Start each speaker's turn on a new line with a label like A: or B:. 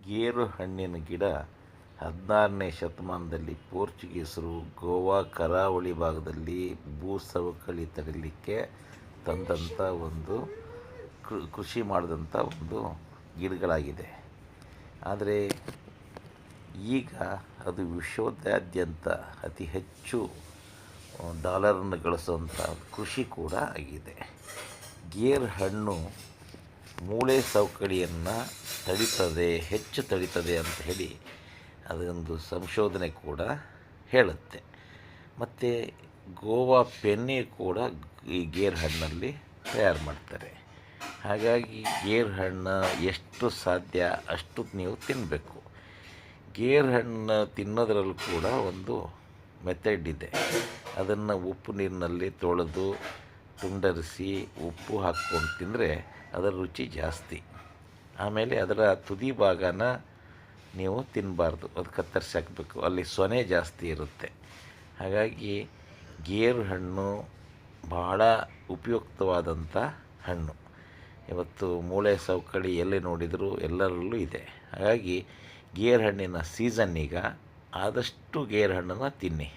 A: ಗೇರು ಹಣ್ಣಿನ ಗಿಡ 16ನೇ ಶತಮಾನದಲ್ಲಿ ಪೋರ್ಚುಗೀಸರು ಗೋವಾ ಕರಾವಳಿ ಭಾಗದಲ್ಲಿ ಭೂಸವಕಳಿ ತಡೆಯಲಿಕ್ಕೆ ತಂದಂಥ ಒಂದು ಕೃಷಿ ಮಾಡಿದಂಥ ಒಂದು ಗಿಡಗಳಾಗಿದೆ. ಆದರೆ ಈಗ ಅದು ವಿಶ್ವದಾದ್ಯಂತ ಅತಿ ಹೆಚ್ಚು ಡಾಲರನ್ನು ಗಳಿಸುವಂಥ ಕೃಷಿ ಕೂಡ ಆಗಿದೆ. ಗೇರು ಹಣ್ಣು ಮೂಳೆ ಸವಕಳಿಯನ್ನು ಹೆಚ್ಚು ತಡೀತದೆ ಅಂತ ಹೇಳಿ ಅದೊಂದು ಸಂಶೋಧನೆ ಕೂಡ ಹೇಳುತ್ತೆ. ಮತ್ತು ಗೋವಾ ಪೆನ್ನಿ ಕೂಡ ಈ ಗೇರು ಹಣ್ಣಲ್ಲಿ ತಯಾರು ಮಾಡ್ತಾರೆ. ಹಾಗಾಗಿ ಗೇರು ಹಣ್ಣು ಎಷ್ಟು ಸಾಧ್ಯ ಅಷ್ಟು ನೀವು ತಿನ್ನಬೇಕು. ಗೇರು ಹಣ್ಣು ತಿನ್ನೋದ್ರಲ್ಲೂ ಕೂಡ ಒಂದು ಮೆಥಡ್ ಇದೆ. ಅದನ್ನು ಉಪ್ಪು ನೀರಿನಲ್ಲಿ ತೊಳೆದು ತುಂಡರಿಸಿ ಉಪ್ಪು ಹಾಕ್ಕೊಂಡು ತಿಂದರೆ ಅದರ ರುಚಿ ಜಾಸ್ತಿ. ಆಮೇಲೆ ಅದರ ತುದಿ ಭಾಗನ ನೀವು ತಿನ್ನಬಾರ್ದು, ಅದು ಕತ್ತರಿಸಿ ಹಾಕಬೇಕು, ಅಲ್ಲಿ ಸೊನೆ ಜಾಸ್ತಿ ಇರುತ್ತೆ. ಹಾಗಾಗಿ ಗೇರು ಹಣ್ಣು ಭಾಳ ಉಪಯುಕ್ತವಾದಂಥ ಹಣ್ಣು. ಇವತ್ತು ಮೂಳೆ ಸವಕಳಿ ಎಲ್ಲಿ ನೋಡಿದರೂ ಎಲ್ಲರಲ್ಲೂ ಇದೆ. ಹಾಗಾಗಿ ಗೇರು ಹಣ್ಣಿನ ಸೀಸನ್ ಈಗ, ಆದಷ್ಟು ಗೇರು ಹಣ್ಣನ್ನು ತಿನ್ನಿ.